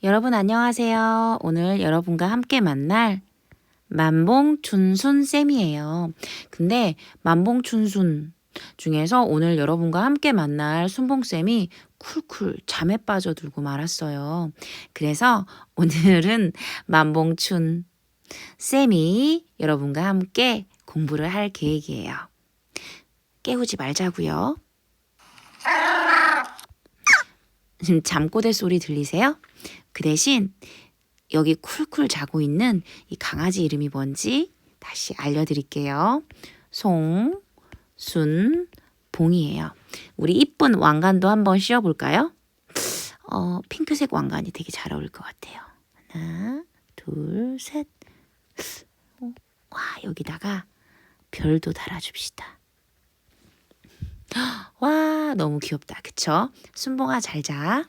여러분 안녕하세요. 오늘 여러분과 함께 만날 만봉춘순쌤이에요. 근데 만봉춘순 중에서 오늘 여러분과 함께 만날 순봉쌤이 쿨쿨 잠에 빠져들고 말았어요. 그래서 오늘은 만봉춘 쌤이 여러분과 함께 공부를 할 계획이에요. 깨우지 말자고요. 지금 잠꼬대 소리 들리세요? 그 대신 여기 쿨쿨 자고 있는 이 강아지 이름이 뭔지 다시 알려드릴게요. 송, 순, 봉이에요. 우리 이쁜 왕관도 한번 씌워볼까요? 핑크색 왕관이 되게 잘 어울릴 것 같아요. 하나, 둘, 셋. 와, 여기다가 별도 달아줍시다. 와, 너무 귀엽다. 그쵸? 순봉아 잘 자.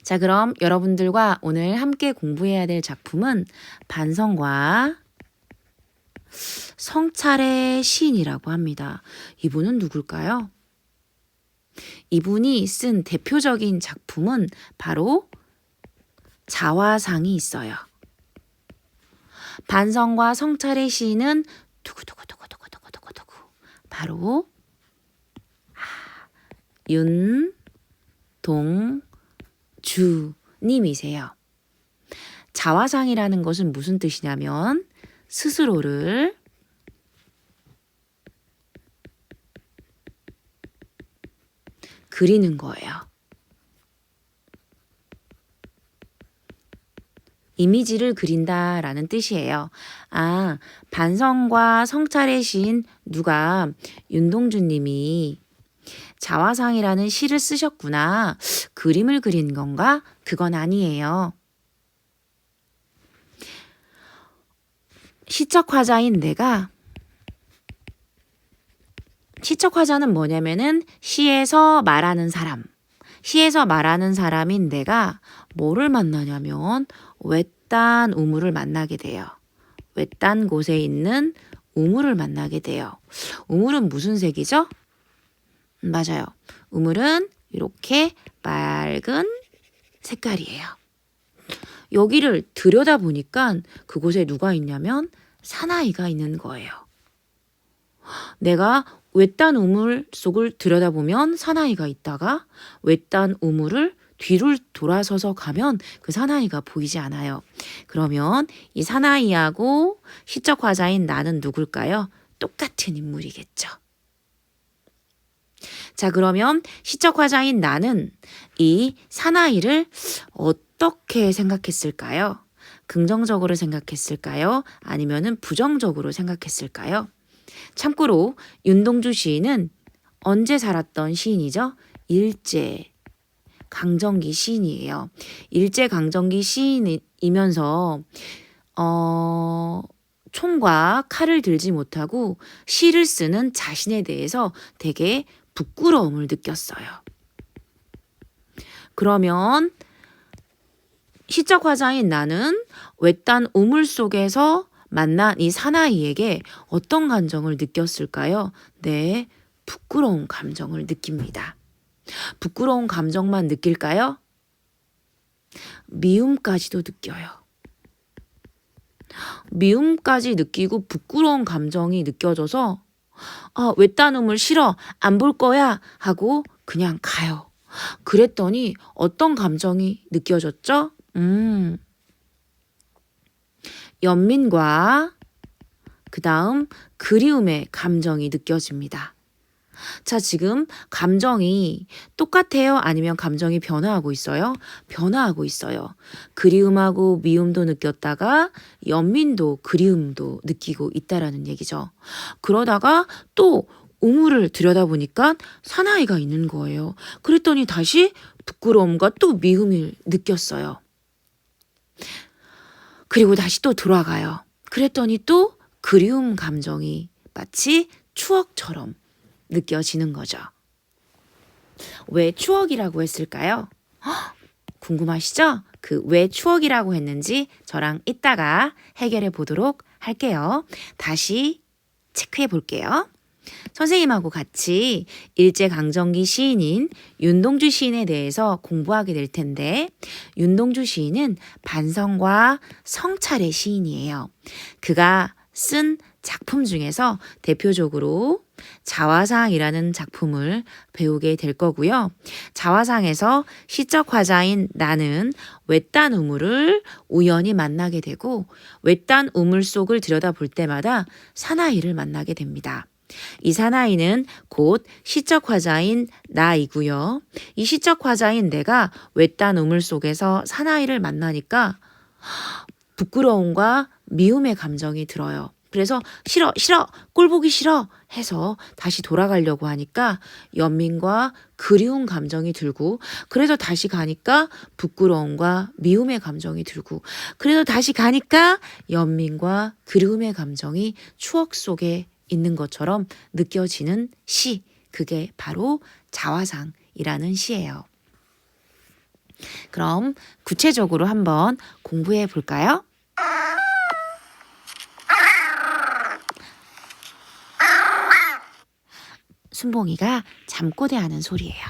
자, 그럼 여러분들과 오늘 함께 공부해야 될 작품은 반성과 성찰의 시인이라고 합니다. 이분은 누굴까요? 이분이 쓴 대표적인 작품은 바로 자화상이 있어요. 반성과 성찰의 시인은 두구두구두구두구두구두구 바로 윤동주님이세요. 자화상이라는 것은 무슨 뜻이냐면 스스로를 그리는 거예요. 이미지를 그린다라는 뜻이에요. 아, 반성과 성찰의 시인 누가 윤동주님이 자화상이라는 시를 쓰셨구나. 그림을 그린 건가? 그건 아니에요. 시적화자인 내가 시적화자는 뭐냐면은 시에서 말하는 사람인 내가 뭐를 만나냐면 외딴 우물을 만나게 돼요. 외딴 곳에 있는 우물을 만나게 돼요. 우물은 무슨 색이죠? 맞아요. 우물은 이렇게 맑은 색깔이에요. 여기를 들여다보니까 그곳에 누가 있냐면 사나이가 있는 거예요. 내가 외딴 우물 속을 들여다보면 사나이가 있다가 외딴 우물을 뒤를 돌아서서 가면 그 사나이가 보이지 않아요. 그러면 이 사나이하고 시적 화자인 나는 누굴까요? 똑같은 인물이겠죠. 자, 그러면 시적 화자인 나는 이 사나이를 어떻게 생각했을까요? 긍정적으로 생각했을까요? 아니면은 부정적으로 생각했을까요? 참고로 윤동주 시인은 언제 살았던 시인이죠? 일제 강점기 시인이에요. 일제 강점기 시인이면서 총과 칼을 들지 못하고 시를 쓰는 자신에 대해서 되게 부끄러움을 느꼈어요. 그러면 시적 화자인 나는 외딴 우물 속에서 만난 이 사나이에게 어떤 감정을 느꼈을까요? 네, 부끄러운 감정을 느낍니다. 부끄러운 감정만 느낄까요? 미움까지도 느껴요. 미움까지 느끼고 부끄러운 감정이 느껴져서 외딴 우물 싫어, 안 볼 거야 하고 그냥 가요. 그랬더니 어떤 감정이 느껴졌죠? 연민과 그 다음 그리움의 감정이 느껴집니다. 자, 지금 감정이 똑같아요? 아니면 감정이 변화하고 있어요? 변화하고 있어요. 그리움하고 미움도 느꼈다가 연민도 그리움도 느끼고 있다라는 얘기죠. 그러다가 또 우물을 들여다보니까 사나이가 있는 거예요. 그랬더니 다시 부끄러움과 또 미움을 느꼈어요. 그리고 다시 또 돌아가요. 그랬더니 또 그리움 감정이 마치 추억처럼 느껴지는 거죠. 왜 추억이라고 했을까요? 궁금하시죠? 그 왜 추억이라고 했는지 저랑 이따가 해결해 보도록 할게요. 다시 체크해 볼게요. 선생님하고 같이 일제강점기 시인인 윤동주 시인에 대해서 공부하게 될 텐데, 윤동주 시인은 반성과 성찰의 시인이에요. 그가 쓴 작품 중에서 대표적으로 자화상이라는 작품을 배우게 될 거고요. 자화상에서 시적 화자인 나는 외딴 우물을 우연히 만나게 되고, 외딴 우물 속을 들여다볼 때마다 사나이를 만나게 됩니다. 이 사나이는 곧 시적 화자인 나이고요. 이 시적 화자인 내가 외딴 우물 속에서 사나이를 만나니까 부끄러움과 미움의 감정이 들어요. 그래서 싫어, 싫어, 꼴 보기 싫어 해서 다시 돌아가려고 하니까 연민과 그리운 감정이 들고, 그래서 다시 가니까 부끄러움과 미움의 감정이 들고, 그래서 다시 가니까 연민과 그리움의 감정이 추억 속에 있는 것처럼 느껴지는 시, 그게 바로 자화상이라는 시예요. 그럼 구체적으로 한번 공부해 볼까요? 순봉이가 잠꼬대하는 소리예요.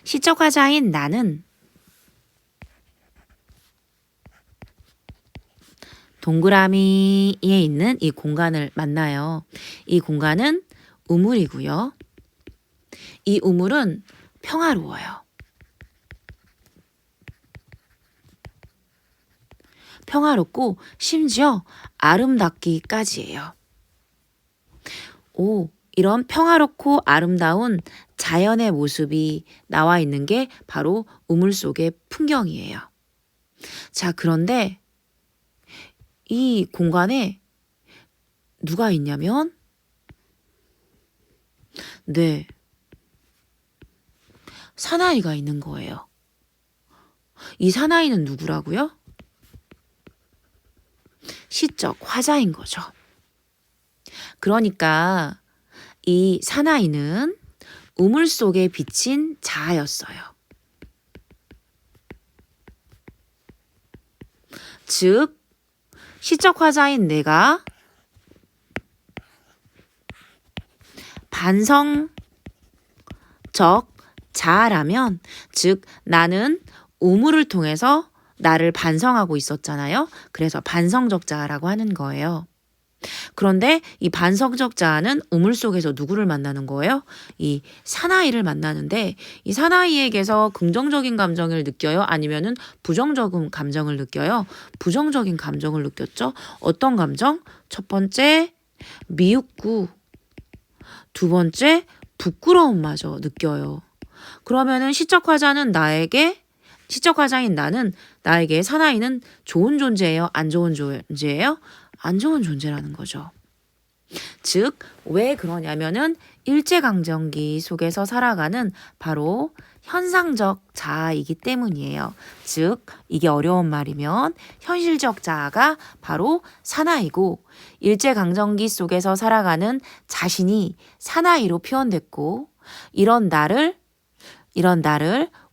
시적 화자인 나는 동그라미에 있는 이 공간을 만나요. 이 공간은 우물이고요. 이 우물은 평화로워요. 평화롭고 심지어 아름답기까지예요. 이런 평화롭고 아름다운 자연의 모습이 나와 있는 게 바로 우물 속의 풍경이에요. 자, 그런데 이 공간에 누가 있냐면, 네, 사나이가 있는 거예요. 이 사나이는 누구라고요? 시적 화자인 거죠. 그러니까 이 사나이는 우물 속에 비친 자아였어요. 즉, 시적 화자인 내가 반성적 자아라면, 즉 나는 우물을 통해서 나를 반성하고 있었잖아요. 그래서 반성적 자아라고 하는 거예요. 그런데 이 반성적 자아는 우물 속에서 누구를 만나는 거예요? 이 사나이를 만나는데, 이 사나이에게서 긍정적인 감정을 느껴요? 아니면은 부정적인 감정을 느껴요? 부정적인 감정을 느꼈죠. 어떤 감정? 첫 번째, 미흡고, 두 번째, 부끄러움마저 느껴요. 그러면은 시적 화자인 나는 나에게 사나이는 좋은 존재예요? 안 좋은 존재예요? 안 좋은 존재라는 거죠. 즉, 왜 그러냐면은 일제강점기 속에서 살아가는 바로 현상적 자아이기 때문이에요. 즉, 이게 어려운 말이면 현실적 자아가 바로 사나이고, 일제강점기 속에서 살아가는 자신이 사나이로 표현됐고, 이런 나를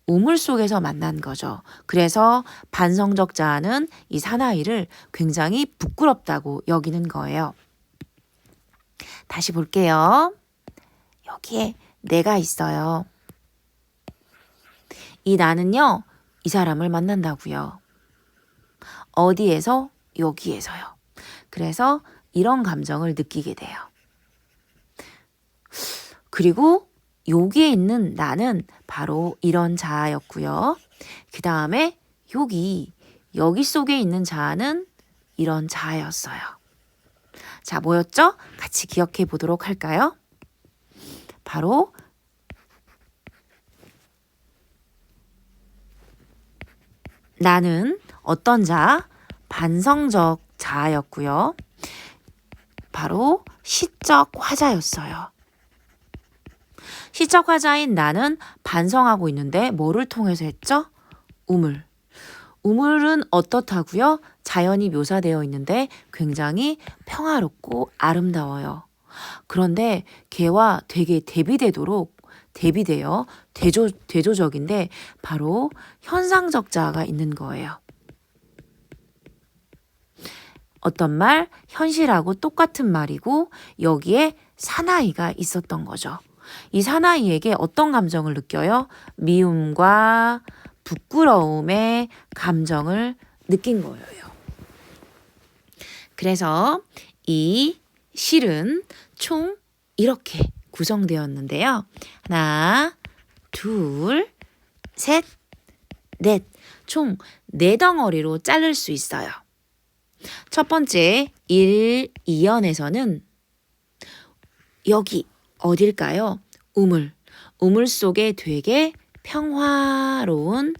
우물 속에서 만난 거죠. 그래서 반성적 자아는 이 사나이를 굉장히 부끄럽다고 여기는 거예요. 다시 볼게요. 여기에 내가 있어요. 이 나는요, 이 사람을 만난다고요. 어디에서? 여기에서요. 그래서 이런 감정을 느끼게 돼요. 그리고 여기에 있는 나는 바로 이런 자아였고요. 그 다음에 여기 속에 있는 자아는 이런 자아였어요. 자, 뭐였죠? 같이 기억해 보도록 할까요? 바로 나는 어떤 자아? 반성적 자아였고요. 바로 시적 화자였어요. 시적 화자인 나는 반성하고 있는데 뭐를 통해서 했죠? 우물. 우물은 어떻다고요? 자연이 묘사되어 있는데 굉장히 평화롭고 아름다워요. 그런데 걔와 되게 대비되어 대조적인데 바로 현상적 자아가 있는 거예요. 어떤 말, 현실하고 똑같은 말이고 여기에 사나이가 있었던 거죠. 이 사나이에게 어떤 감정을 느껴요? 미움과 부끄러움의 감정을 느낀 거예요. 그래서 이 실은 총 이렇게 구성되었는데요. 하나, 둘, 셋, 넷. 총 4덩어리로 자를 수 있어요. 첫 번째 1, 2연에서는 여기 어딜까요? 우물. 우물 속에 되게 평화로운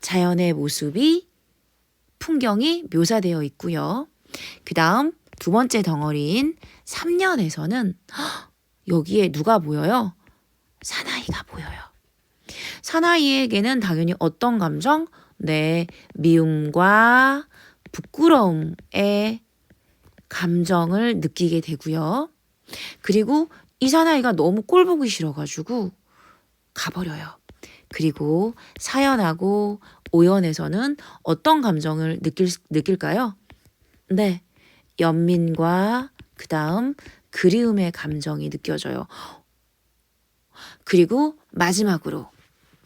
자연의 모습이 풍경이 묘사되어 있고요. 그 다음 두 번째 덩어리인 3년에서는 여기에 누가 보여요? 사나이가 보여요. 사나이에게는 당연히 어떤 감정? 네, 미움과 부끄러움의 감정을 느끼게 되고요. 그리고 이 사나이가 너무 꼴 보기 싫어가지고 가버려요. 그리고 4연하고 5연에서는 어떤 감정을 느낄까요? 네, 연민과 그 다음 그리움의 감정이 느껴져요. 그리고 마지막으로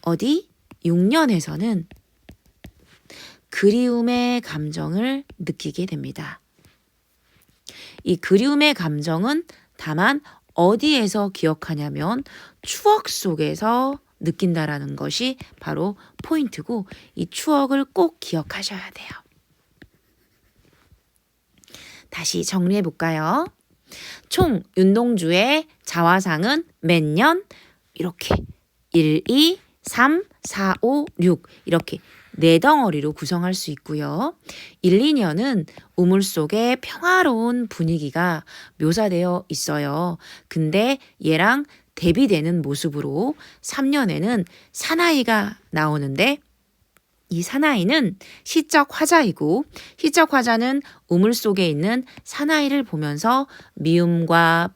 어디? 6년에서는 그리움의 감정을 느끼게 됩니다. 이 그리움의 감정은 다만 어디에서 기억하냐면 추억 속에서 느낀다라는 것이 바로 포인트고 이 추억을 꼭 기억하셔야 돼요. 다시 정리해 볼까요? 총 윤동주의 자화상은 몇 년? 이렇게 1, 2, 3, 4, 5, 6 이렇게 4덩어리로 구성할 수 있고요. 1, 2년은 우물 속에 평화로운 분위기가 묘사되어 있어요. 근데 얘랑 대비되는 모습으로 3년에는 사나이가 나오는데 이 사나이는 시적 화자이고 시적 화자는 우물 속에 있는 사나이를 보면서 미움과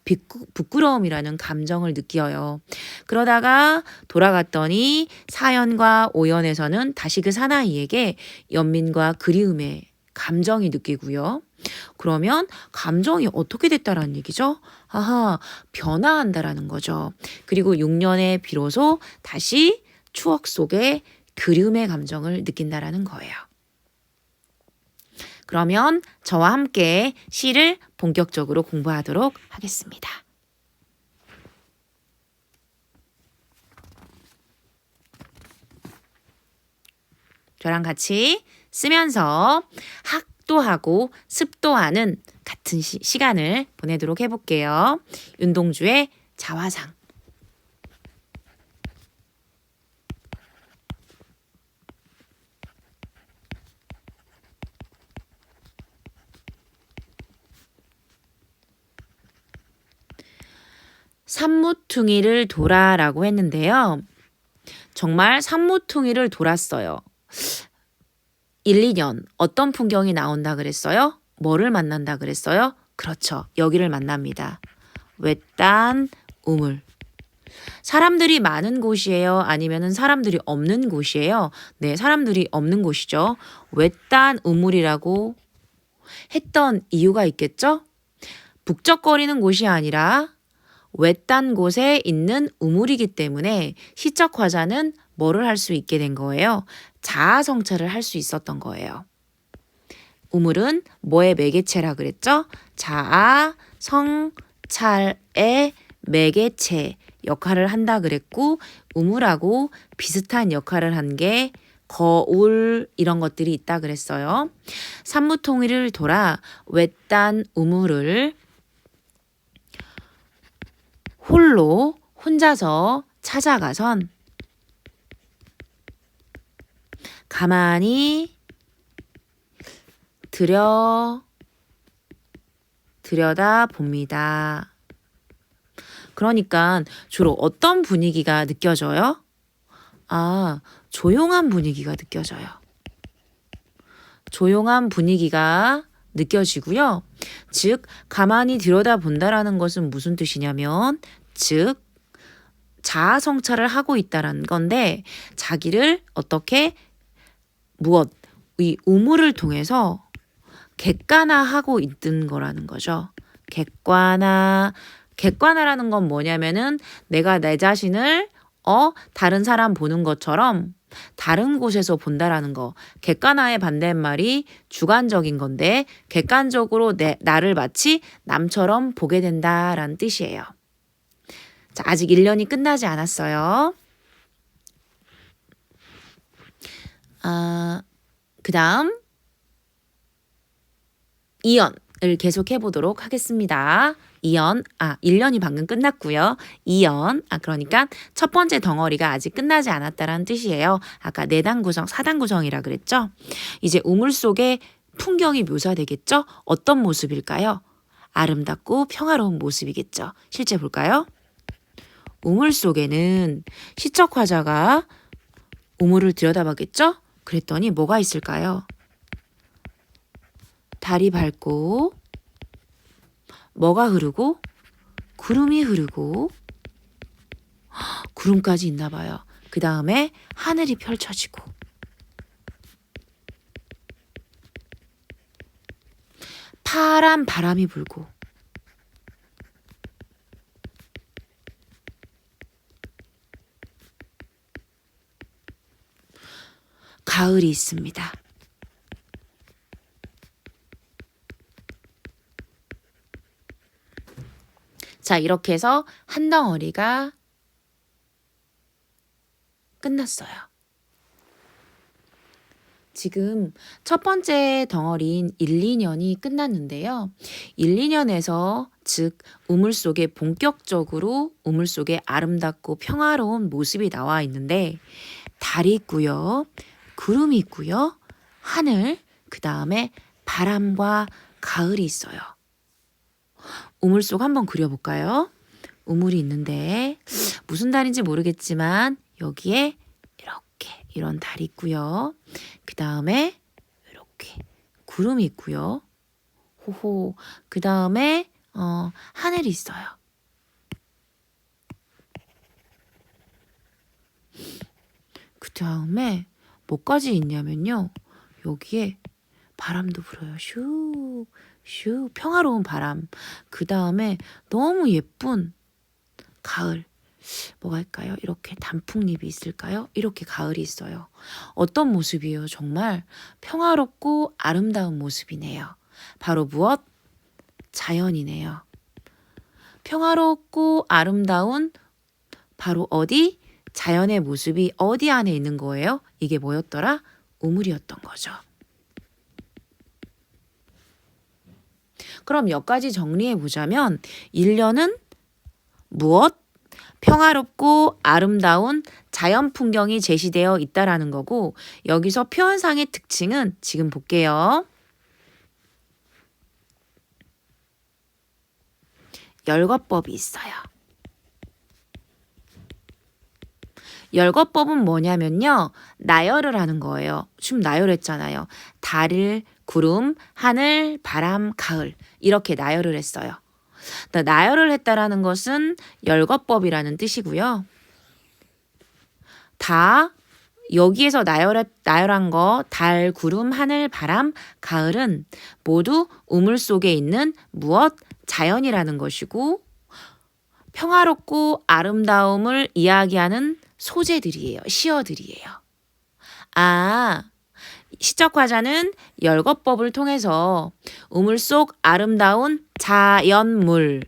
부끄러움이라는 감정을 느껴요. 그러다가 돌아갔더니 4연과 5연에서는 다시 그 사나이에게 연민과 그리움의 감정이 느끼고요. 그러면 감정이 어떻게 됐다라는 얘기죠? 아하, 변화한다라는 거죠. 그리고 6년에 비로소 다시 추억 속에 그리움의 감정을 느낀다라는 거예요. 그러면 저와 함께 시를 본격적으로 공부하도록 하겠습니다. 저랑 같이 쓰면서 학도 하고 습도 하는 같은 시간을 보내도록 해볼게요. 윤동주의 자화상. 산모퉁이를 돌아라고 했는데요. 정말 산모퉁이를 돌았어요. 1, 2년 어떤 풍경이 나온다 그랬어요? 뭐를 만난다 그랬어요? 그렇죠. 여기를 만납니다. 외딴 우물. 사람들이 많은 곳이에요? 아니면 사람들이 없는 곳이에요? 네, 사람들이 없는 곳이죠. 외딴 우물이라고 했던 이유가 있겠죠? 북적거리는 곳이 아니라 외딴 곳에 있는 우물이기 때문에 시적 화자는 뭐를 할 수 있게 된 거예요? 자아 성찰을 할 수 있었던 거예요. 우물은 뭐의 매개체라 그랬죠? 자아 성찰의 매개체 역할을 한다 그랬고 우물하고 비슷한 역할을 한 게 거울 이런 것들이 있다 그랬어요. 산모퉁이를 돌아 외딴 우물을 홀로 혼자서 찾아가선 가만히 들여다 봅니다. 그러니까 주로 어떤 분위기가 느껴져요? 아, 조용한 분위기가 느껴져요. 조용한 분위기가 느껴지고요. 즉, 가만히 들여다본다라는 것은 무슨 뜻이냐면, 즉, 자아 성찰을 하고 있다라는 건데, 자기를 어떻게, 이 우물을 통해서 객관화하고 있는 거라는 거죠. 객관화라는 건 뭐냐면은 내가 내 자신을 다른 사람 보는 것처럼 다른 곳에서 본다라는 거. 객관화의 반대말이 주관적인 건데 객관적으로 나를 마치 남처럼 보게 된다라는 뜻이에요. 자, 아직 1년이 끝나지 않았어요. 그 다음 2연을 계속해 보도록 하겠습니다. 1년이 방금 끝났고요. 2연, 그러니까 첫 번째 덩어리가 아직 끝나지 않았다라는 뜻이에요. 아까 4단 구성, 4단 구성이라 그랬죠. 이제 우물 속에 풍경이 묘사되겠죠. 어떤 모습일까요? 아름답고 평화로운 모습이겠죠. 실제 볼까요? 우물 속에는 시적 화자가 우물을 들여다봤겠죠? 그랬더니 뭐가 있을까요? 달이 밝고 뭐가 흐르고 구름이 흐르고 구름까지 있나 봐요. 그 다음에 하늘이 펼쳐지고 파란 바람이 불고 가을이 있습니다. 자, 이렇게 해서 한 덩어리가 끝났어요. 지금 첫 번째 덩어리인 1, 2년이 끝났는데요. 1, 2년에서 즉 우물 속에 본격적으로 우물 속에 아름답고 평화로운 모습이 나와 있는데 달이 있고요. 구름이 있고요. 하늘, 그 다음에 바람과 가을이 있어요. 우물 속 한번 그려볼까요? 우물이 있는데 무슨 달인지 모르겠지만 여기에 이렇게 이런 달이 있고요. 그 다음에 이렇게 구름이 있고요. 호호. 그 다음에 하늘이 있어요. 그 다음에 뭐까지 있냐면요. 여기에 바람도 불어요. 슈, 슈, 평화로운 바람. 그 다음에 너무 예쁜 가을. 뭐가 할까요? 이렇게 단풍잎이 있을까요? 이렇게 가을이 있어요. 어떤 모습이에요? 정말 평화롭고 아름다운 모습이네요. 바로 무엇? 자연이네요. 평화롭고 아름다운 바로 어디? 자연의 모습이 어디 안에 있는 거예요? 이게 뭐였더라? 우물이었던 거죠. 그럼 몇 가지 정리해 보자면 1년은 무엇? 평화롭고 아름다운 자연 풍경이 제시되어 있다라는 거고 여기서 표현상의 특징은 지금 볼게요. 열거법이 있어요. 열거법은 뭐냐면요. 나열을 하는 거예요. 지금 나열했잖아요. 달, 구름, 하늘, 바람, 가을 이렇게 나열을 했어요. 나열을 했다라는 것은 열거법이라는 뜻이고요. 다 여기에서 나열한 거 달, 구름, 하늘, 바람, 가을은 모두 우물 속에 있는 무엇? 자연이라는 것이고 평화롭고 아름다움을 이야기하는 소재들이에요. 시어들이에요. 시적 화자는 열거법을 통해서 우물 속 아름다운 자연물,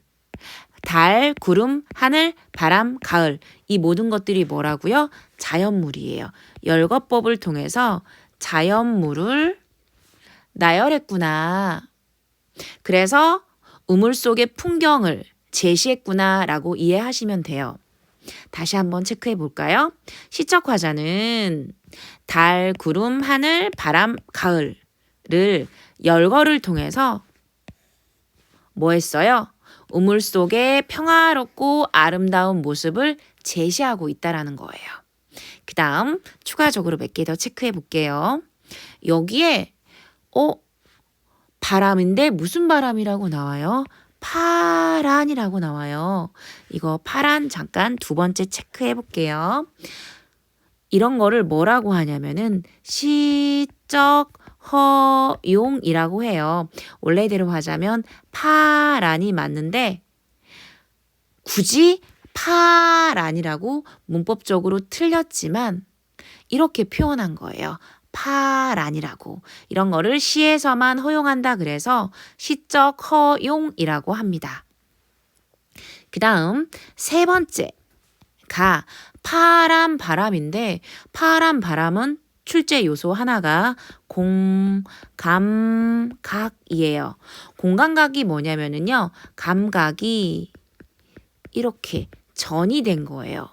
달, 구름, 하늘, 바람, 가을 이 모든 것들이 뭐라고요? 자연물이에요. 열거법을 통해서 자연물을 나열했구나. 그래서 우물 속의 풍경을 제시했구나라고 이해하시면 돼요. 다시 한번 체크해 볼까요? 시적 화자는 달, 구름, 하늘, 바람, 가을을 열거를 통해서 뭐 했어요? 우물 속의 평화롭고 아름다운 모습을 제시하고 있다라는 거예요. 그 다음 추가적으로 몇 개 더 체크해 볼게요. 여기에 바람인데 무슨 바람이라고 나와요? 파란이라고 나와요. 이거 파란 잠깐 두 번째 체크해 볼게요. 이런 거를 뭐라고 하냐면은 시적 허용이라고 해요. 원래대로 하자면 파란이 맞는데 굳이 파란이라고 문법적으로 틀렸지만 이렇게 표현한 거예요. 파란이라고. 이런 거를 시에서만 허용한다 그래서 시적 허용이라고 합니다. 그 다음 세 번째가 파란 바람인데 파란 바람은 출제 요소 하나가 공감각이에요. 공감각이 뭐냐면은요. 감각이 이렇게 전이 된 거예요.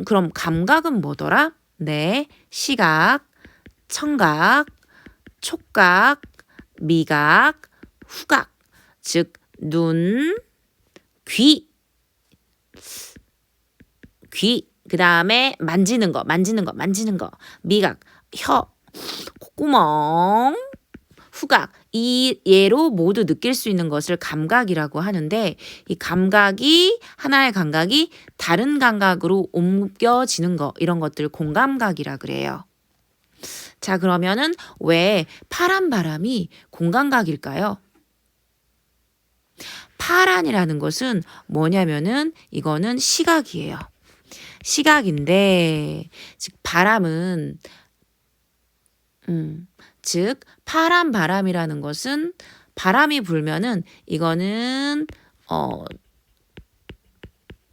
그럼 감각은 뭐더라? 네, 시각, 청각, 촉각, 미각, 후각, 즉 눈, 귀, 그 다음에 만지는 거, 미각, 혀, 콧구멍, 후각, 이 예로 모두 느낄 수 있는 것을 감각이라고 하는데 이 감각이 하나의 감각이 다른 감각으로 옮겨지는 거 이런 것들 공감각이라 그래요. 자, 그러면은 왜 파란 바람이 공감각일까요? 파란이라는 것은 뭐냐면은 이거는 시각이에요. 시각인데 즉 바람은 즉 파란 바람이라는 것은 바람이 불면은 이거는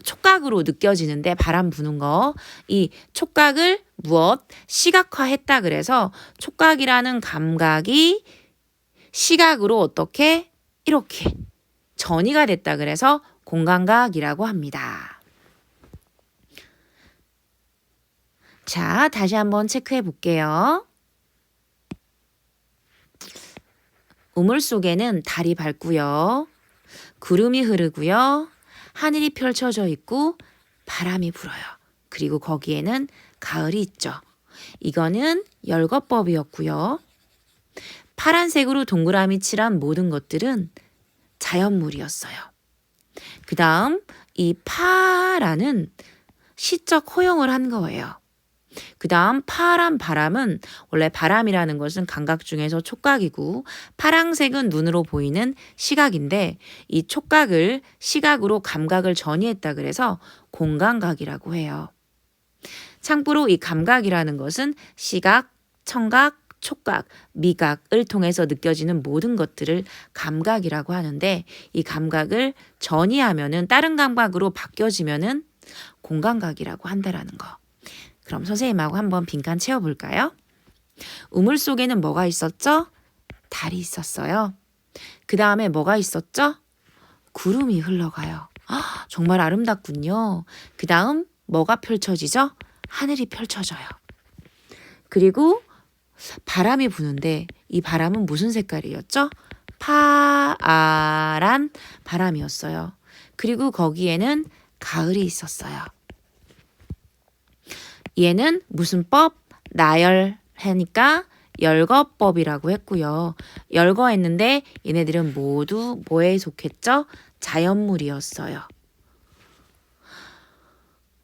촉각으로 느껴지는데 바람 부는 거 이 촉각을 무엇? 시각화했다 그래서 촉각이라는 감각이 시각으로 어떻게? 이렇게 전이가 됐다 그래서 공감각이라고 합니다. 자, 다시 한번 체크해 볼게요. 우물 속에는 달이 밝고요. 구름이 흐르고요. 하늘이 펼쳐져 있고 바람이 불어요. 그리고 거기에는 가을이 있죠. 이거는 열거법이었고요. 파란색으로 동그라미 칠한 모든 것들은 자연물이었어요. 그 다음 이 파라는 시적 허용을 한 거예요. 그 다음 파란 바람은 원래 바람이라는 것은 감각 중에서 촉각이고 파랑색은 눈으로 보이는 시각인데 이 촉각을 시각으로 감각을 전이했다 그래서 공감각이라고 해요. 참고로 이 감각이라는 것은 시각, 청각, 촉각, 미각을 통해서 느껴지는 모든 것들을 감각이라고 하는데 이 감각을 전이하면은 다른 감각으로 바뀌어지면은 공감각이라고 한다라는 거. 그럼 선생님하고 한번 빈칸 채워볼까요? 우물 속에는 뭐가 있었죠? 달이 있었어요. 그 다음에 뭐가 있었죠? 구름이 흘러가요. 정말 아름답군요. 그 다음 뭐가 펼쳐지죠? 하늘이 펼쳐져요. 그리고 바람이 부는데 이 바람은 무슨 색깔이었죠? 파란 바람이었어요. 그리고 거기에는 가을이 있었어요. 얘는 무슨 법? 나열하니까 열거법이라고 했고요. 열거했는데 얘네들은 모두 뭐에 속했죠? 자연물이었어요.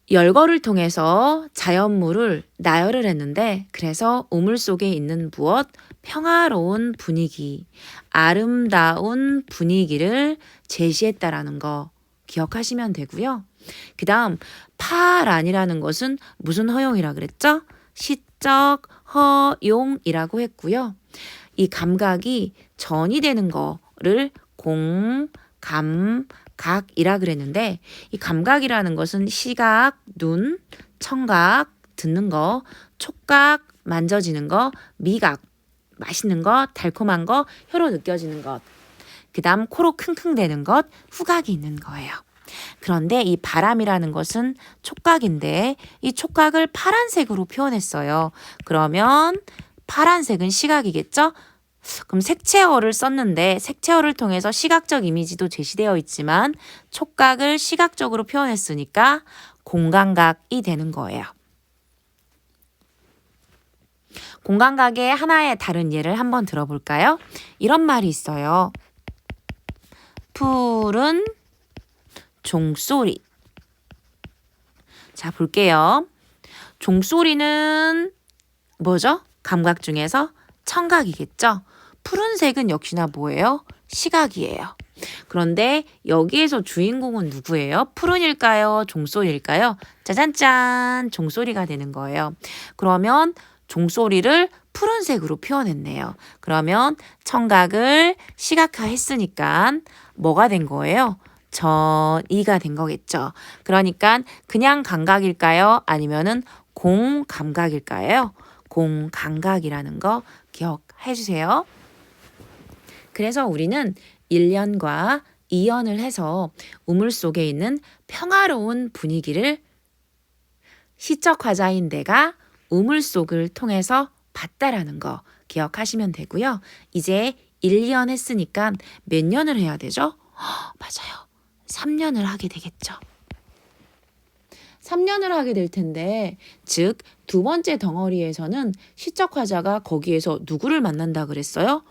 열거를 통해서 자연물을 나열을 했는데 그래서 우물 속에 있는 무엇? 평화로운 분위기, 아름다운 분위기를 제시했다라는 거 기억하시면 되고요. 그 다음 파란이라는 것은 무슨 허용이라 그랬죠? 시적 허용이라고 했고요. 이 감각이 전이 되는 거를 공감각이라 그랬는데 이 감각이라는 것은 시각, 눈, 청각, 듣는 거, 촉각, 만져지는 거, 미각, 맛있는 거, 달콤한 거, 혀로 느껴지는 것. 그 다음 코로 킁킁대는 것, 후각이 있는 거예요. 그런데 이 바람이라는 것은 촉각인데 이 촉각을 파란색으로 표현했어요. 그러면 파란색은 시각이겠죠? 그럼 색채어를 썼는데 색채어를 통해서 시각적 이미지도 제시되어 있지만 촉각을 시각적으로 표현했으니까 공감각이 되는 거예요. 공감각의 하나의 다른 예를 한번 들어볼까요? 이런 말이 있어요. 푸른 종소리. 자, 볼게요. 종소리는 뭐죠? 감각 중에서 청각이겠죠? 푸른색은 역시나 뭐예요? 시각이에요. 그런데 여기에서 주인공은 누구예요? 푸른일까요? 종소리일까요? 짜잔짠! 종소리가 되는 거예요. 그러면 종소리를 푸른색으로 표현했네요. 그러면 청각을 시각화했으니까 뭐가 된 거예요? 전이가 된 거겠죠. 그러니까 그냥 감각일까요? 아니면은 공감각일까요? 공감각이라는 거 기억해 주세요. 그래서 우리는 1년과 2연을 해서 우물 속에 있는 평화로운 분위기를 시적 화자인 내가 우물 속을 통해서 봤다라는 거 기억하시면 되고요. 이제 1, 2연 했으니까 몇 년을 해야 되죠? 맞아요. 3년을 하게 되겠죠. 3년을 하게 될 텐데, 즉 두 번째 덩어리에서는 시적 화자가 거기에서 누구를 만난다 그랬어요?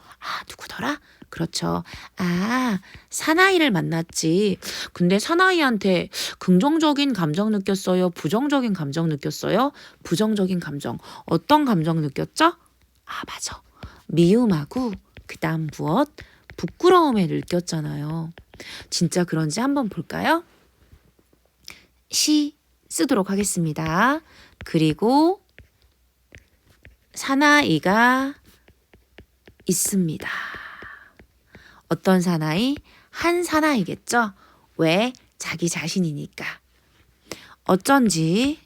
누구더라? 그렇죠. 사나이를 만났지. 근데 사나이한테 긍정적인 감정 느꼈어요? 부정적인 감정 느꼈어요? 부정적인 감정. 어떤 감정 느꼈죠? 맞아. 미움하고 그다음 무엇? 부끄러움을 느꼈잖아요. 진짜 그런지 한번 볼까요? 시 쓰도록 하겠습니다. 그리고 사나이가 있습니다. 어떤 사나이? 한 사나이겠죠? 왜? 자기 자신이니까. 어쩐지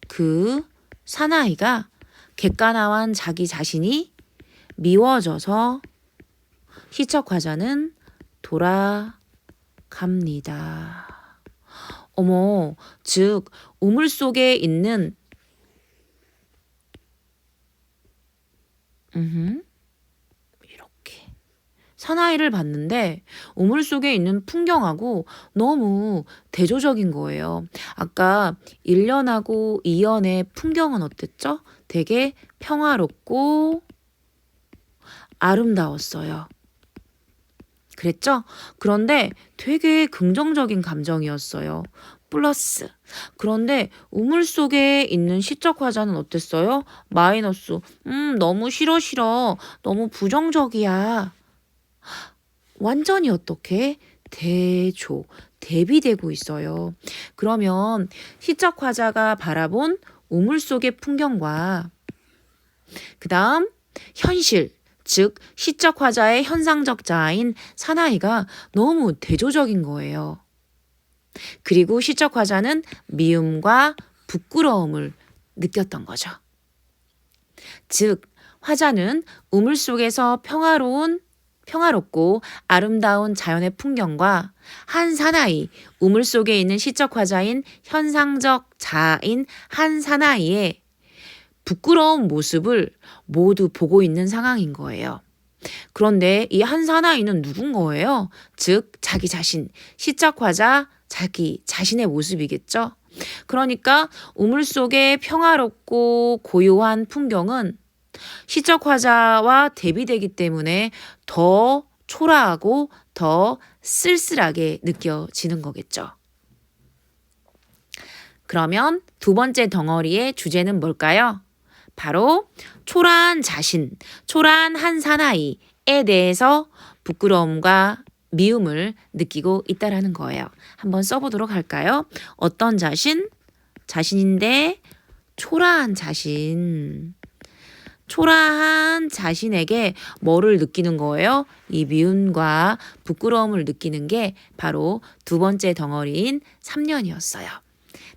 그 사나이가 객관화한 자기 자신이 미워져서 시적 화자는 돌아갑니다. 어머, 즉 우물 속에 있는 이렇게 사나이를 봤는데 우물 속에 있는 풍경하고 너무 대조적인 거예요. 아까 1년하고 2년의 풍경은 어땠죠? 되게 평화롭고 아름다웠어요. 그랬죠? 그런데 되게 긍정적인 감정이었어요. 플러스. 그런데 우물 속에 있는 시적 화자는 어땠어요? 마이너스. 너무 싫어. 너무 부정적이야. 완전히 어떻게? 대비되고 있어요. 그러면 시적 화자가 바라본 우물 속의 풍경과 그 다음 현실, 즉 시적 화자의 현상적 자아인 사나이가 너무 대조적인 거예요. 그리고 시적 화자는 미움과 부끄러움을 느꼈던 거죠. 즉 화자는 우물 속에서 평화롭고 아름다운 자연의 풍경과 한 사나이, 우물 속에 있는 시적 화자인 현상적 자아인 한 사나이의 부끄러운 모습을 모두 보고 있는 상황인 거예요. 그런데 이 한 사나이는 누군 거예요? 즉 자기 자신, 시적 화자 자기 자신의 모습이겠죠. 그러니까 우물 속의 평화롭고 고요한 풍경은 시적 화자와 대비되기 때문에 더 초라하고 더 쓸쓸하게 느껴지는 거겠죠. 그러면 두 번째 덩어리의 주제는 뭘까요? 바로 초라한 자신, 초라한 한 사나이에 대해서 부끄러움과 미움을 느끼고 있다라는 거예요. 한번 써보도록 할까요? 어떤 자신? 자신인데 초라한 자신. 초라한 자신에게 뭐를 느끼는 거예요? 이 미움과 부끄러움을 느끼는 게 바로 두 번째 덩어리인 3년이었어요.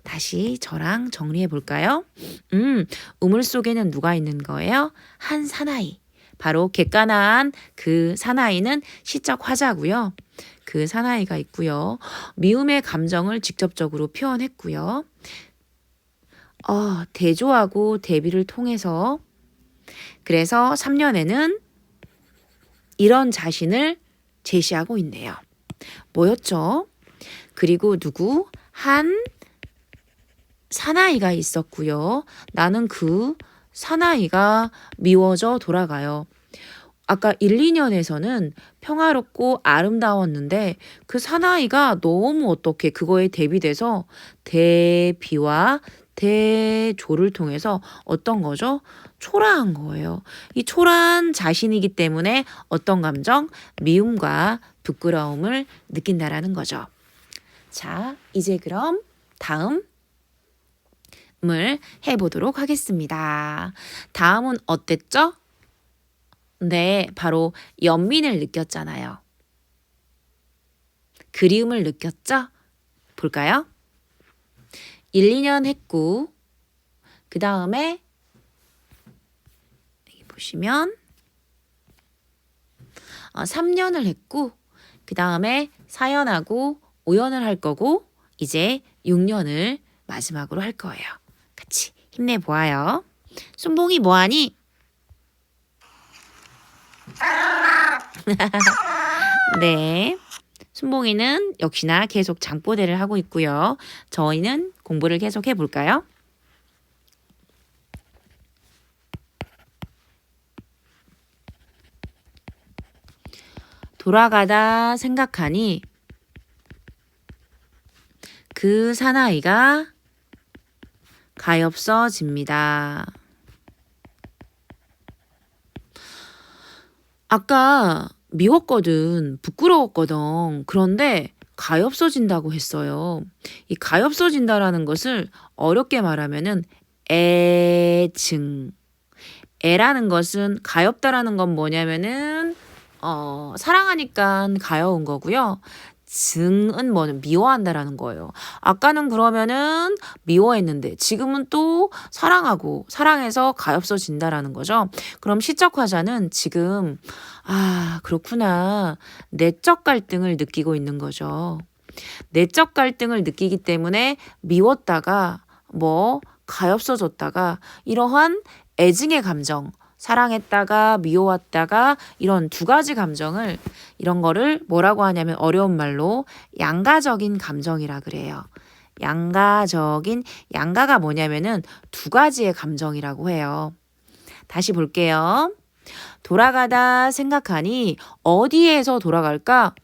다시 저랑 정리해 볼까요? 우물 속에는 누가 있는 거예요? 한 사나이. 바로 객관화한 그 사나이는 시적 화자고요. 그 사나이가 있고요. 미움의 감정을 직접적으로 표현했고요. 대조하고 대비를 통해서 그래서 3년에는 이런 자신을 제시하고 있네요. 뭐였죠? 그리고 누구? 한 사나이가 있었고요. 나는 그 사나이가 미워져 돌아가요. 아까 1, 2년에서는 평화롭고 아름다웠는데 그 사나이가 너무 어떻게 그거에 대비돼서 대비와 대조를 통해서 어떤 거죠? 초라한 거예요. 이 초라한 자신이기 때문에 어떤 감정? 미움과 부끄러움을 느낀다라는 거죠. 자, 이제 그럼 다음을 해보도록 하겠습니다. 다음은 어땠죠? 네, 바로 연민을 느꼈잖아요. 그리움을 느꼈죠? 볼까요? 1, 2년 했고 그 다음에 여기 보시면 3년을 했고 그 다음에 4년하고 5년을 할 거고 이제 6년을 마지막으로 할 거예요. 같이 힘내보아요. 순봉이 뭐하니? 네. 순봉이는 역시나 계속 장보대를 하고 있고요. 저희는 공부를 계속 해볼까요? 돌아가다 생각하니 그 사나이가 가엾어집니다. 아까 미웠거든, 부끄러웠거든. 그런데 가엾어진다고 했어요. 이 가엾어진다라는 것을 어렵게 말하면은 애증. 애라는 것은 가엾다라는 건 뭐냐면은 사랑하니까 가여운 거고요. 증은 뭐는 미워한다라는 거예요. 아까는 그러면은 미워했는데 지금은 또 사랑하고 사랑해서 가엾어진다라는 거죠. 그럼 시적 화자는 지금 그렇구나. 내적 갈등을 느끼고 있는 거죠. 내적 갈등을 느끼기 때문에 미웠다가 가엾어졌다가 이러한 애증의 감정, 사랑했다가 미워했다가 이런 두 가지 감정을 이런 거를 뭐라고 하냐면 어려운 말로 양가적인 감정이라 그래요. 양가가 뭐냐면은 두 가지의 감정이라고 해요. 다시 볼게요. 돌아가다 생각하니 어디에서 돌아갈까?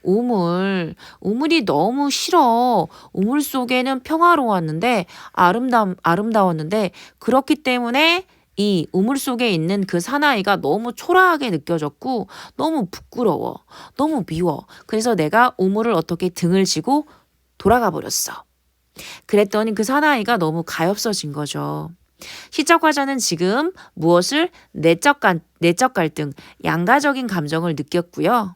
우물이 너무 싫어. 우물 속에는 평화로웠는데 아름다웠는데 그렇기 때문에 이 우물 속에 있는 그 사나이가 너무 초라하게 느껴졌고 너무 부끄러워. 너무 미워. 그래서 내가 우물을 어떻게 등을 지고 돌아가 버렸어. 그랬더니 그 사나이가 너무 가엾어진 거죠. 시적 화자는 지금 무엇을 내적 갈등, 양가적인 감정을 느꼈고요.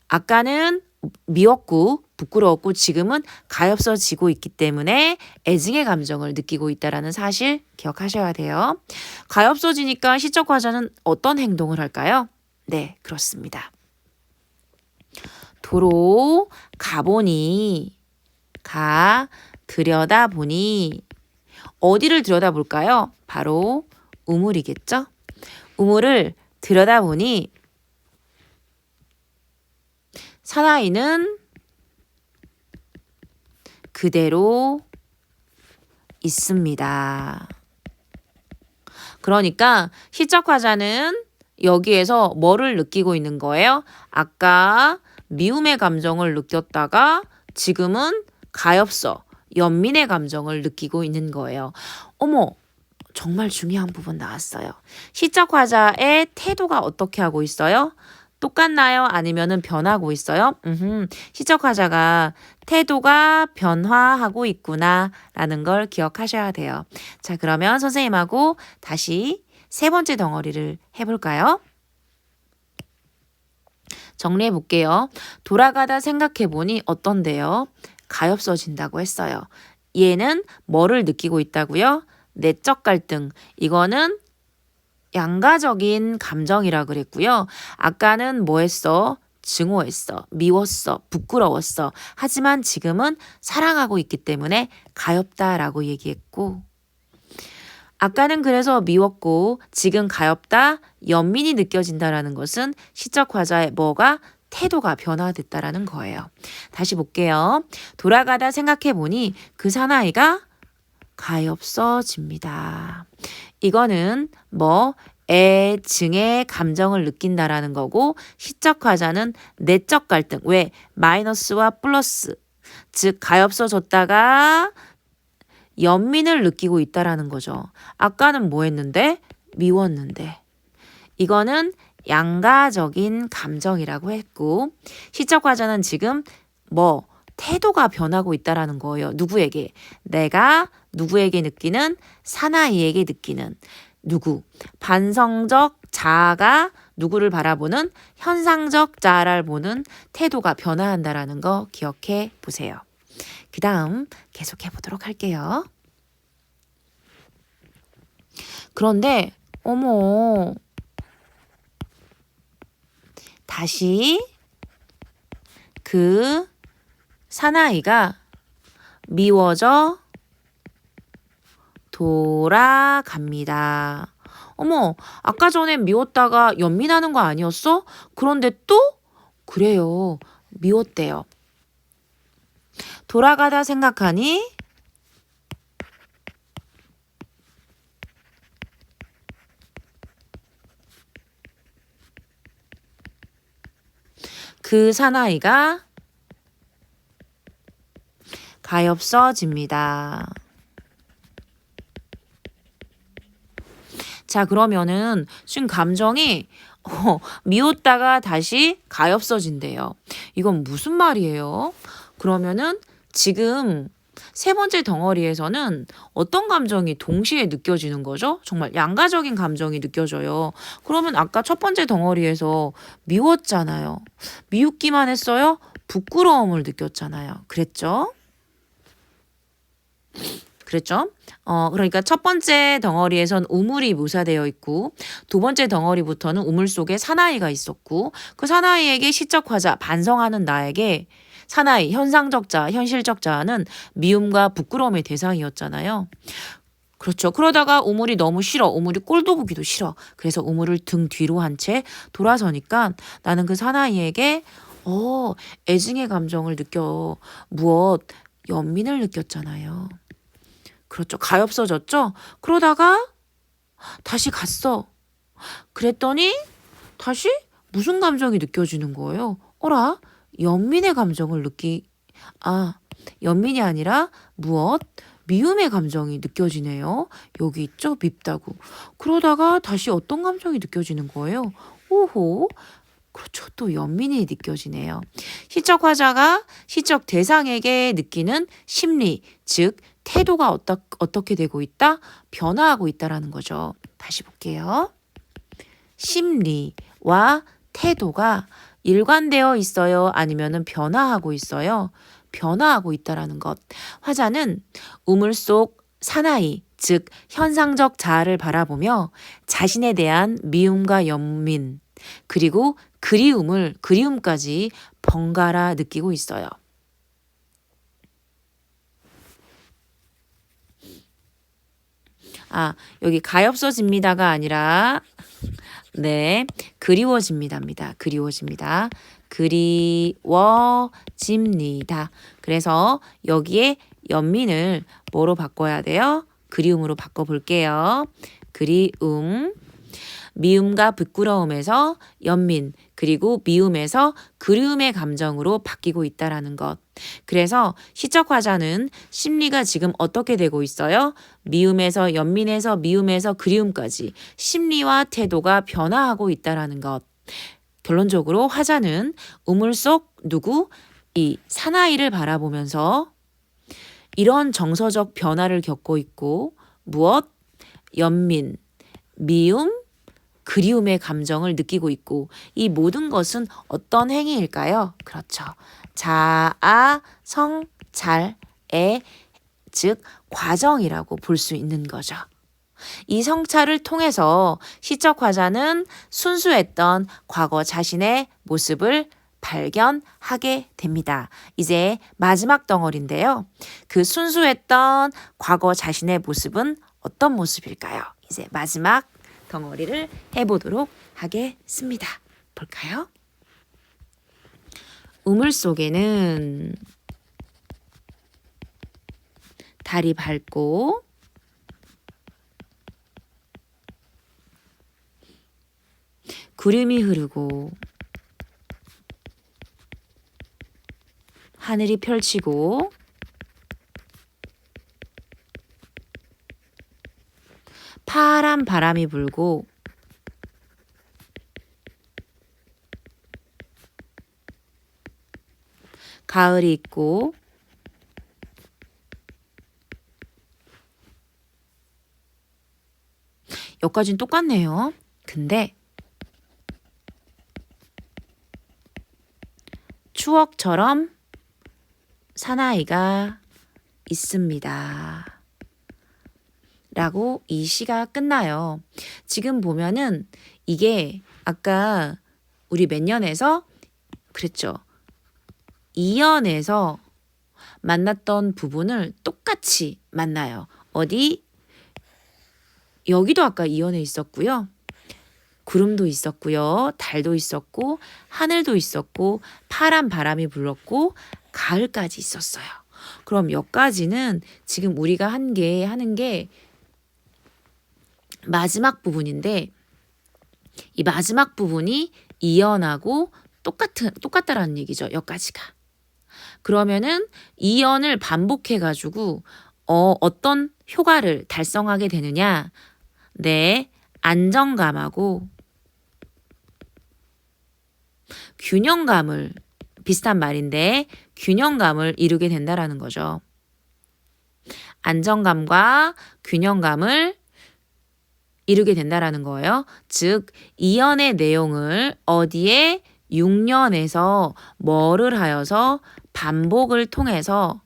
아까는 미웠고 부끄러웠고 지금은 가엾어지고 있기 때문에 애증의 감정을 느끼고 있다는 사실 기억하셔야 돼요. 가엾어지니까 시적 화자는 어떤 행동을 할까요? 네, 그렇습니다. 도로 가보니 들여다보니 어디를 들여다볼까요? 바로 우물이겠죠? 우물을 들여다보니 사나이는 그대로 있습니다. 그러니까 시적 화자는 여기에서 뭐를 느끼고 있는 거예요? 아까 미움의 감정을 느꼈다가 지금은 가엾어, 연민의 감정을 느끼고 있는 거예요. 어머, 정말 중요한 부분 나왔어요. 시적 화자의 태도가 어떻게 하고 있어요? 똑같나요? 아니면은 변하고 있어요? 시적 화자가 태도가 변화하고 있구나 라는 걸 기억하셔야 돼요. 자, 그러면 선생님하고 다시 세 번째 덩어리를 해볼까요? 정리해 볼게요. 돌아가다 생각해 보니 어떤데요? 가엾어진다고 했어요. 얘는 뭐를 느끼고 있다고요? 내적 갈등. 이거는 양가적인 감정이라 그랬고요. 아까는 뭐 했어? 증오했어. 미웠어. 부끄러웠어. 하지만 지금은 사랑하고 있기 때문에 가엾다라고 얘기했고 아까는 그래서 미웠고 지금 가엾다, 연민이 느껴진다라는 것은 시적 화자의 뭐가 태도가 변화됐다라는 거예요. 다시 볼게요. 돌아가다 생각해 보니 그 사나이가 가엾어집니다. 이거는 애증의 감정을 느낀다라는 거고 시적 화자는 내적 갈등. 왜? 마이너스와 플러스. 즉 가엾어졌다가 연민을 느끼고 있다라는 거죠. 아까는 뭐 했는데? 미웠는데. 이거는 양가적인 감정이라고 했고 시적 화자는 지금 뭐 태도가 변하고 있다라는 거예요. 누구에게? 내가 누구에게 느끼는 사나이에게 느끼는 누구? 반성적 자아가 누구를 바라보는 현상적 자아를 보는 태도가 변화한다라는 거 기억해 보세요. 그 다음 계속해 보도록 할게요. 그런데 어머 다시 그 사나이가 미워져 돌아갑니다. 어머, 아까 전에 미웠다가 연민하는 거 아니었어? 그런데 또? 그래요. 미웠대요. 돌아가다 생각하니 그 사나이가 가엾어집니다. 자, 그러면은 지금 감정이 미웠다가 다시 가엾어진대요. 이건 무슨 말이에요? 그러면은 지금 세 번째 덩어리에서는 어떤 감정이 동시에 느껴지는 거죠? 정말 양가적인 감정이 느껴져요. 그러면 아까 첫 번째 덩어리에서 미웠잖아요. 미웃기만 했어요? 부끄러움을 느꼈잖아요. 그랬죠? 그랬죠? 그러니까 첫 번째 덩어리에선 우물이 묘사되어 있고 두 번째 덩어리부터는 우물 속에 사나이가 있었고 그 사나이에게 시적 화자, 반성하는 나에게 사나이, 현상적 자아, 현실적 자아는 미움과 부끄러움의 대상이었잖아요. 그렇죠. 그러다가 우물이 너무 싫어. 우물이 꼴도 보기도 싫어. 그래서 우물을 등 뒤로 한 채 돌아서니까 나는 그 사나이에게 애증의 감정을 느껴. 무엇? 연민을 느꼈잖아요. 그렇죠. 가엾어졌죠? 그러다가 다시 갔어. 그랬더니 다시 무슨 감정이 느껴지는 거예요? 어라? 연민의 감정을 연민이 아니라 무엇? 미움의 감정이 느껴지네요. 여기 있죠? 밉다고. 그러다가 다시 어떤 감정이 느껴지는 거예요? 오호. 그렇죠. 또 연민이 느껴지네요. 시적 화자가 시적 대상에게 느끼는 심리, 즉 태도가 어떻게 되고 있다? 변화하고 있다라는 거죠. 다시 볼게요. 심리와 태도가 일관되어 있어요? 아니면은 변화하고 있어요? 변화하고 있다라는 것. 화자는 우물 속 사나이, 즉 현상적 자아를 바라보며 자신에 대한 미움과 연민, 그리고 그리움까지 번갈아 느끼고 있어요. 여기 가엾어집니다가 아니라 네, 그리워집니다입니다. 그리워집니다. 그리워집니다. 그래서 여기에 연민을 뭐로 바꿔야 돼요? 그리움으로 바꿔볼게요. 그리움. 미움과 부끄러움에서 연민, 그리고 미움에서 그리움의 감정으로 바뀌고 있다라는 것. 그래서 시적 화자는 심리가 지금 어떻게 되고 있어요? 미움에서 연민에서 미움에서 그리움까지 심리와 태도가 변화하고 있다라는 것. 결론적으로 화자는 우물 속 누구? 이 사나이를 바라보면서 이런 정서적 변화를 겪고 있고 무엇? 연민, 미움, 그리움의 감정을 느끼고 있고 이 모든 것은 어떤 행위일까요? 그렇죠. 자아 성찰의 즉 과정이라고 볼 수 있는 거죠. 이 성찰을 통해서 시적 화자는 순수했던 과거 자신의 모습을 발견하게 됩니다. 이제 마지막 덩어리인데요. 그 순수했던 과거 자신의 모습은 어떤 모습일까요? 이제 마지막 덩어리를 해보도록 하겠습니다. 볼까요? 우물 속에는 달이 밝고 구름이 흐르고 하늘이 펼치고 파란 바람이 불고 가을이 있고 여기까지는 똑같네요. 근데 추억처럼 사나이가 있습니다. 라고 이 시가 끝나요. 지금 보면은 이게 아까 우리 몇 년에서 그랬죠. 2연에서 만났던 부분을 똑같이 만나요. 어디? 여기도 아까 2연에 있었고요. 구름도 있었고요. 달도 있었고 하늘도 있었고 파란 바람이 불었고 가을까지 있었어요. 그럼 여기까지는 지금 우리가 하는 게 마지막 부분인데 이 마지막 부분이 2연하고 똑같다라는 얘기죠. 여기까지가. 그러면은 2연을 반복해가지고 어떤 효과를 달성하게 되느냐? 네, 안정감하고 균형감을 비슷한 말인데 균형감을 이루게 된다라는 거죠. 안정감과 균형감을 이루게 된다라는 거예요. 즉 2연의 내용을 어디에 6년에서 뭐를 하여서 반복을 통해서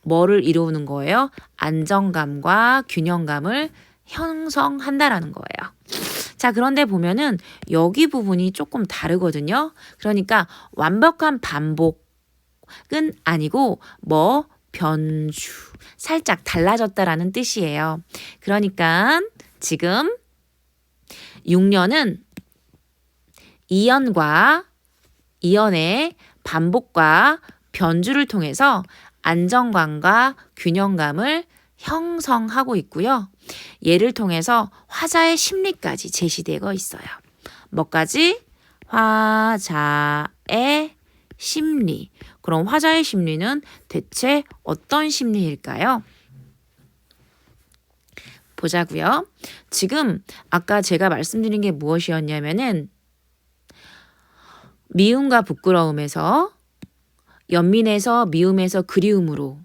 뭐를 이루는 거예요? 안정감과 균형감을 형성한다라는 거예요. 자, 그런데 보면은 여기 부분이 조금 다르거든요. 그러니까 완벽한 반복은 아니고 변주, 살짝 달라졌다라는 뜻이에요. 그러니까 지금 6년은 2연의 반복과 변주를 통해서 안정감과 균형감을 형성하고 있고요. 예를 통해서 화자의 심리까지 제시되고 있어요. 뭐까지? 화자의 심리. 그럼 화자의 심리는 대체 어떤 심리일까요? 보자고요. 지금 아까 제가 말씀드린 게 무엇이었냐면은 미움과 부끄러움에서 연민에서 미움에서 그리움으로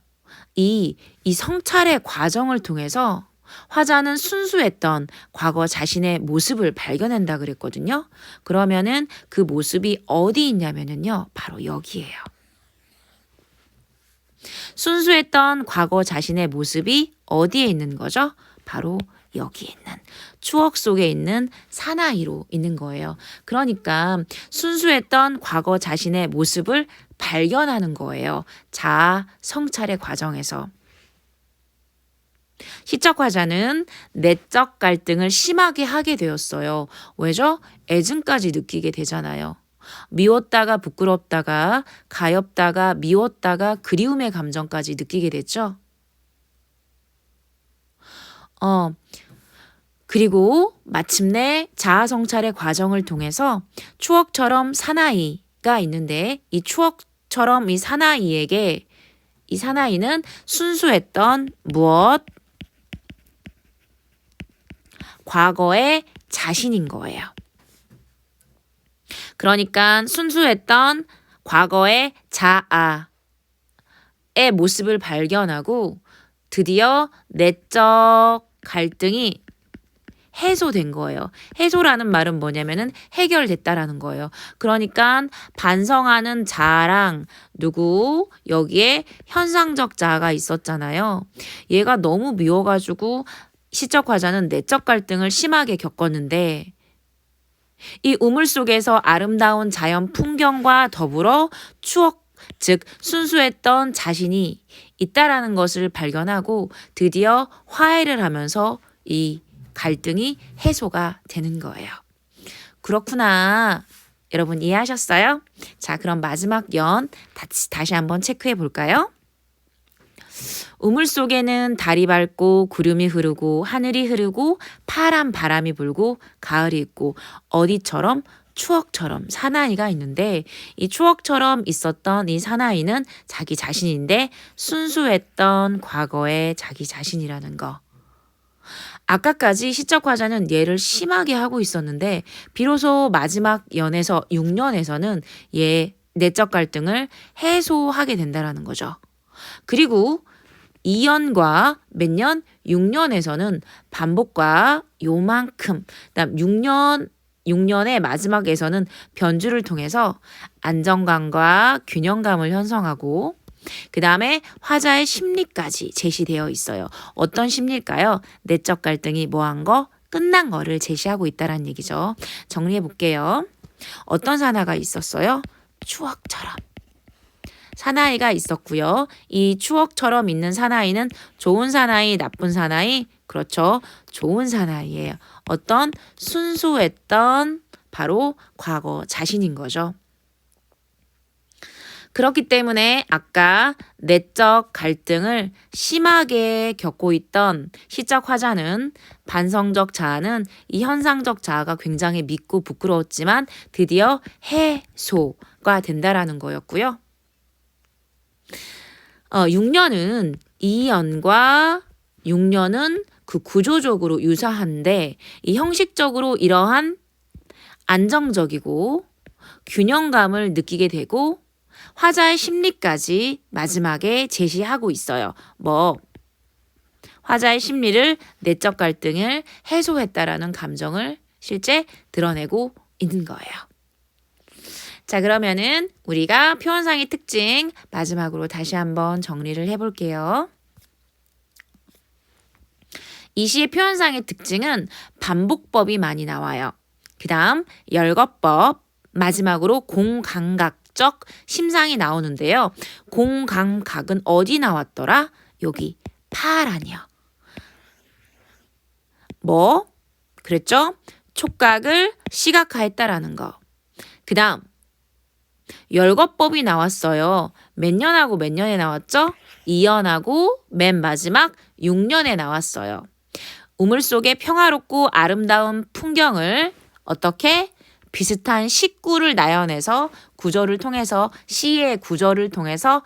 이 성찰의 과정을 통해서 화자는 순수했던 과거 자신의 모습을 발견한다 그랬거든요. 그러면은 그 모습이 어디 있냐면은요. 바로 여기예요. 순수했던 과거 자신의 모습이 어디에 있는 거죠? 바로 여기에 있는 추억 속에 있는 사나이로 있는 거예요. 그러니까 순수했던 과거 자신의 모습을 발견하는 거예요. 자아 성찰의 과정에서. 시적 화자는 내적 갈등을 심하게 하게 되었어요. 왜죠? 애증까지 느끼게 되잖아요. 미웠다가 부끄럽다가 가엾다가 미웠다가 그리움의 감정까지 느끼게 됐죠. 그리고 마침내 자아 성찰의 과정을 통해서 추억처럼 사나이가 있는데 이 추억처럼 이 사나이에게 이 사나이는 순수했던 무엇? 과거의 자신인 거예요. 그러니까 순수했던 과거의 자아의 모습을 발견하고 드디어 내적 갈등이 해소된 거예요. 해소라는 말은 뭐냐면은 해결됐다라는 거예요. 그러니까 반성하는 자아랑 여기에 현상적 자아가 있었잖아요. 얘가 너무 미워가지고 시적 화자는 내적 갈등을 심하게 겪었는데 이 우물 속에서 아름다운 자연 풍경과 더불어 추억, 즉 순수했던 자신이 있다라는 것을 발견하고 드디어 화해를 하면서 이 갈등이 해소가 되는 거예요. 그렇구나. 여러분 이해하셨어요? 자, 그럼 마지막 연 다시 한번 체크해 볼까요? 우물 속에는 달이 밝고 구름이 흐르고 하늘이 흐르고 파란 바람이 불고 가을이 있고 어디처럼? 추억처럼 사나이가 있는데 이 추억처럼 있었던 이 사나이는 자기 자신인데 순수했던 과거의 자기 자신이라는 거. 아까까지 시적 화자는 얘를 심하게 하고 있었는데 비로소 마지막 연에서 6년에서는 얘 내적 갈등을 해소하게 된다라는 거죠. 그리고 2년과 몇 년? 6년에서는 반복과 요만큼, 그다음 6년의 마지막에서는 변주를 통해서 안정감과 균형감을 형성하고 그 다음에 화자의 심리까지 제시되어 있어요. 어떤 심리일까요? 내적 갈등이 뭐한 거? 끝난 거를 제시하고 있다는 얘기죠. 정리해 볼게요. 어떤 사나이가 있었어요? 추억처럼. 사나이가 있었고요. 이 추억처럼 있는 사나이는 좋은 사나이, 나쁜 사나이? 그렇죠. 좋은 사나이예요. 어떤 순수했던 바로 과거 자신인 거죠. 그렇기 때문에 아까 내적 갈등을 심하게 겪고 있던 시적 화자는 반성적 자아는 이 현상적 자아가 굉장히 믿고 부끄러웠지만 드디어 해소가 된다라는 거였고요. 6년은 2년과 6년은 그 구조적으로 유사한데 이 형식적으로 이러한 안정적이고 균형감을 느끼게 되고 화자의 심리까지 마지막에 제시하고 있어요. 화자의 심리를 내적 갈등을 해소했다라는 감정을 실제 드러내고 있는 거예요. 자, 그러면은 우리가 표현상의 특징 마지막으로 다시 한번 정리를 해볼게요. 이 시의 표현상의 특징은 반복법이 많이 나와요. 그 다음 열거법, 마지막으로 공감각적 심상이 나오는데요. 공감각은 어디 나왔더라? 여기 파란이요. 그랬죠? 촉각을 시각화했다라는 거. 그 다음 열거법이 나왔어요. 몇 년하고 몇 년에 나왔죠? 2년하고 맨 마지막 6년에 나왔어요. 우물 속의 평화롭고 아름다운 풍경을 어떻게? 비슷한 시구를 나열해서 구조를 통해서 시의 구조를 통해서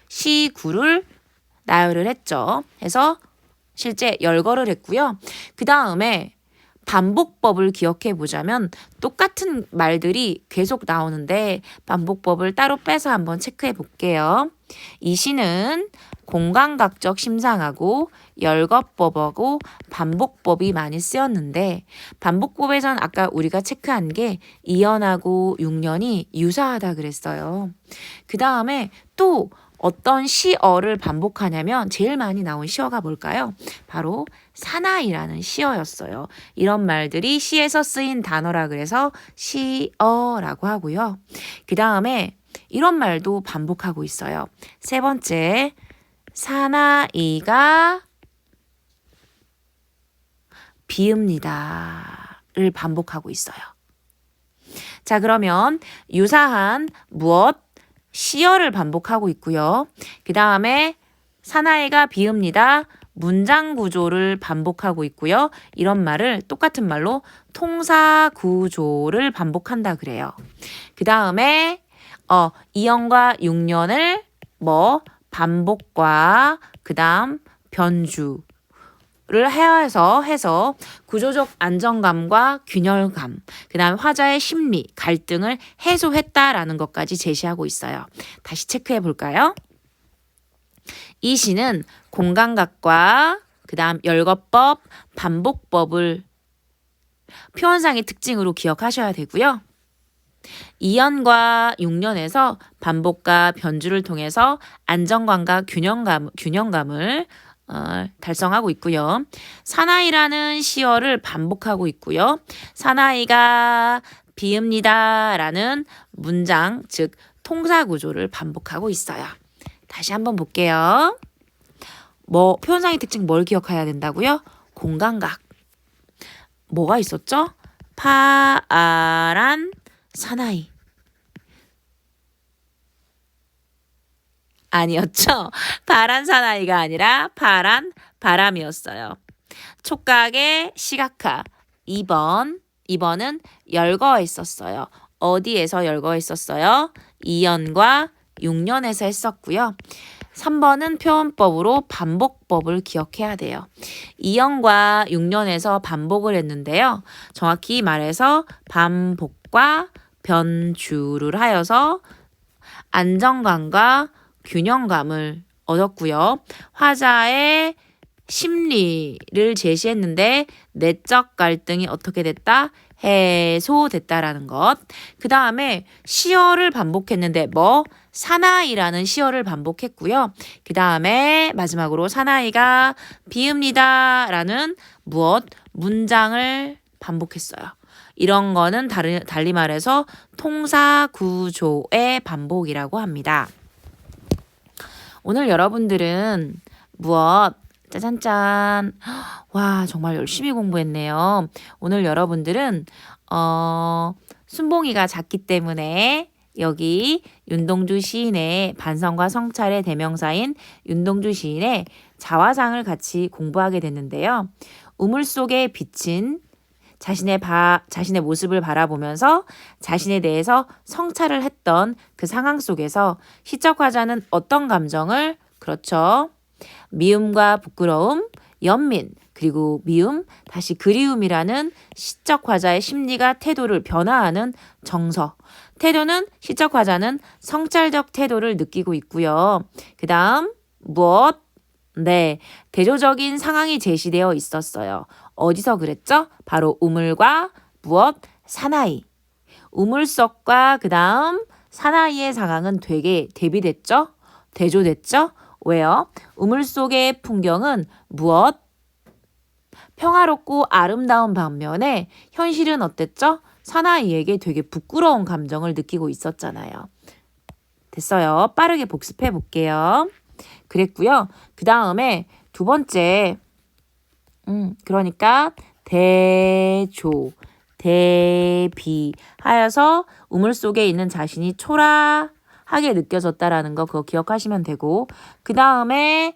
시구를 나열을 했죠. 해서 실제 열거를 했고요. 그 다음에 반복법을 기억해 보자면 똑같은 말들이 계속 나오는데 반복법을 따로 빼서 한번 체크해 볼게요. 이 시는 공감각적 심상하고 열거법하고 반복법이 많이 쓰였는데 반복법에선 아까 우리가 체크한 게 2년하고 6년이 유사하다 그랬어요. 그 다음에 또 어떤 시어를 반복하냐면 제일 많이 나온 시어가 뭘까요? 바로 사나이라는 시어였어요. 이런 말들이 시에서 쓰인 단어라 그래서 시어라고 하고요. 그 다음에 이런 말도 반복하고 있어요. 세 번째, 사나이가 비읍니다를 반복하고 있어요. 자, 그러면 유사한 무엇? 시어를 반복하고 있고요. 그 다음에 사나이가 비읍니다. 문장 구조를 반복하고 있고요. 이런 말을 똑같은 말로 통사 구조를 반복한다 그래요. 그 다음에 2년과 6년을 반복과 그 다음 변주를 해서 구조적 안정감과 균열감, 그 다음 화자의 심리, 갈등을 해소했다라는 것까지 제시하고 있어요. 다시 체크해 볼까요? 이 시는 공감각과 그 다음 열거법, 반복법을 표현상의 특징으로 기억하셔야 되고요. 2년과 6년에서 반복과 변주를 통해서 안정감과 균형감을 달성하고 있고요. 사나이라는 시어를 반복하고 있고요. 사나이가 비읍니다 라는 문장, 즉 통사 구조를 반복하고 있어요. 다시 한번 볼게요. 표현상의 특징 뭘 기억해야 된다고요? 공감각. 뭐가 있었죠? 파란 사나이. 아니었죠? 파란 사나이가 아니라 파란 바람이었어요. 촉각의 시각화. 2번은 열거했었어요. 어디에서 열거했었어요? 2년과 6년에서 했었고요. 3번은 표현법으로 반복법을 기억해야 돼요. 2년과 6년에서 반복을 했는데요. 정확히 말해서 반복과 변주를 하여서 안정감과 균형감을 얻었고요. 화자의 심리를 제시했는데 내적 갈등이 어떻게 됐다? 해소됐다라는 것. 그 다음에 시어를 반복했는데 사나이라는 시어를 반복했고요. 그 다음에 마지막으로 사나이가 비읍니다라는 문장을 반복했어요. 이런 거는 달리 말해서 통사 구조의 반복이라고 합니다. 오늘 여러분들은 짜잔짠. 와, 정말 열심히 공부했네요. 오늘 여러분들은 순봉이가 작기 때문에 여기 윤동주 시인의 반성과 성찰의 대명사인 윤동주 시인의 자화상을 같이 공부하게 됐는데요. 우물 속에 비친 자신의 모습을 바라보면서 자신에 대해서 성찰을 했던 그 상황 속에서 시적 화자는 어떤 감정을 그렇죠. 미움과 부끄러움, 연민, 그리고 미움, 다시 그리움이라는 시적 화자의 심리가 태도를 변화하는 정서. 태도는 시적 화자는 성찰적 태도를 느끼고 있고요. 그 다음 네, 대조적인 상황이 제시되어 있었어요. 어디서 그랬죠? 바로 우물과 사나이. 우물속과 그 다음 사나이의 상황은 되게 대비됐죠? 대조됐죠? 왜요? 우물 속의 풍경은 평화롭고 아름다운 반면에 현실은 어땠죠? 사나이에게 되게 부끄러운 감정을 느끼고 있었잖아요. 됐어요. 빠르게 복습해 볼게요. 그랬고요. 그 다음에 두 번째, 그러니까 대조, 대비 하여서 우물 속에 있는 자신이 초라하게 느껴졌다라는 거 그거 기억하시면 되고, 그 다음에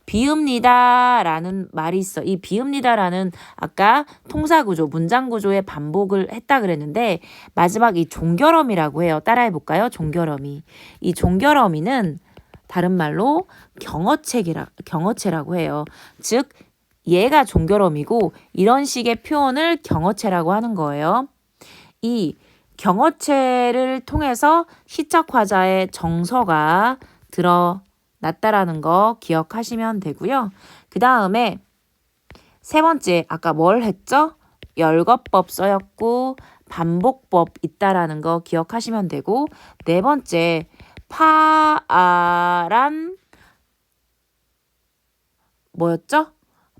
비읍니다라는 말이 있어. 이 비읍니다라는 아까 통사구조, 문장구조의 반복을 했다 그랬는데 마지막 이 종결어미라고 해요. 따라해 볼까요? 종결어미. 이 종결어미는 다른 말로 경어체라고 해요. 즉 얘가 종결어미고 이런 식의 표현을 경어체라고 하는 거예요. 이 경어체를 통해서 시적 화자의 정서가 드러났다라는 거 기억하시면 되고요. 그 다음에 세 번째 아까 뭘 했죠? 열거법 써였고 반복법 있다라는 거 기억하시면 되고, 네 번째 파아란 뭐였죠?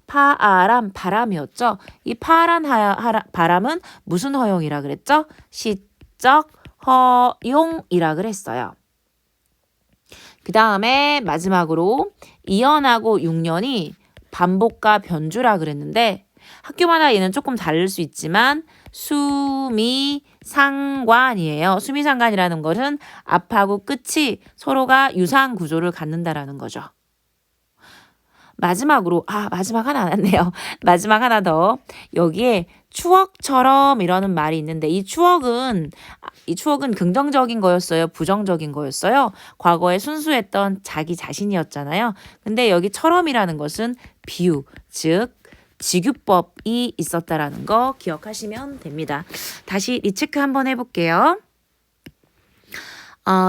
파아란 바람이었죠. 이 파아란 바람은 무슨 허용이라 그랬죠? 시적 허용이라 그랬어요. 그 다음에 마지막으로 2년하고 6년이 반복과 변주라 그랬는데 학교마다 얘는 조금 다를 수 있지만 수미상관이에요. 수미상관이라는 것은 앞하고 끝이 서로가 유사한 구조를 갖는다라는 거죠. 마지막으로 마지막 하나 안 왔네요. 마지막 하나 더. 여기에 추억처럼 이라는 말이 있는데 이 추억은 긍정적인 거였어요? 부정적인 거였어요? 과거에 순수했던 자기 자신이었잖아요. 근데 여기 처럼이라는 것은 비유, 즉 직유법이 있었다라는 거 기억하시면 됩니다. 다시 리체크 한번 해볼게요.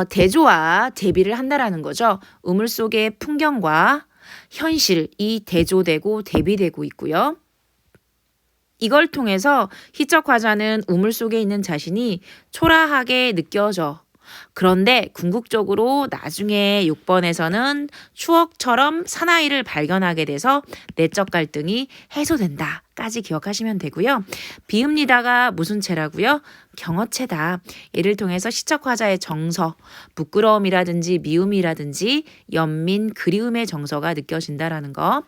대조와 대비를 한다라는 거죠. 우물 속의 풍경과 현실이 대조되고 대비되고 있고요. 이걸 통해서 시적 화자는 우물 속에 있는 자신이 초라하게 느껴져. 그런데 궁극적으로 나중에 6번에서는 추억처럼 사나이를 발견하게 돼서 내적 갈등이 해소된다까지 기억하시면 되고요. 비읍니다가 무슨 체라고요? 경어체다. 이를 통해서 시적 화자의 정서, 부끄러움이라든지 미움이라든지 연민, 그리움의 정서가 느껴진다라는 거.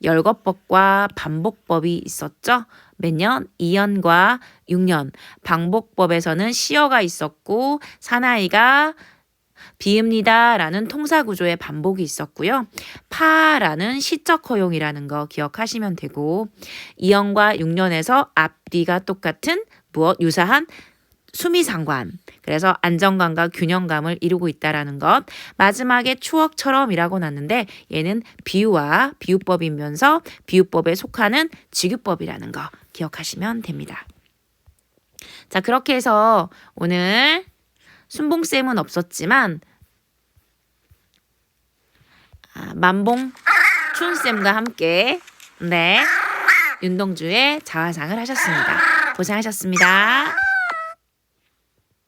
열거법과 반복법이 있었죠. 몇 년? 2년과 6년. 반복법에서는 시어가 있었고 사나이가 비읍니다라는 통사구조의 반복이 있었고요. 파라는 시적 허용이라는 거 기억하시면 되고 2년과 6년에서 앞뒤가 똑같은 유사한 수미상관, 그래서 안정감과 균형감을 이루고 있다라는 것. 마지막에 추억처럼이라고 놨는데 얘는 비유와 비유법이면서 비유법에 속하는 직유법이라는 거 기억하시면 됩니다. 자, 그렇게 해서 오늘 순봉쌤은 없었지만 만봉 춘쌤과 함께 윤동주의 자화상을 하셨습니다. 고생하셨습니다.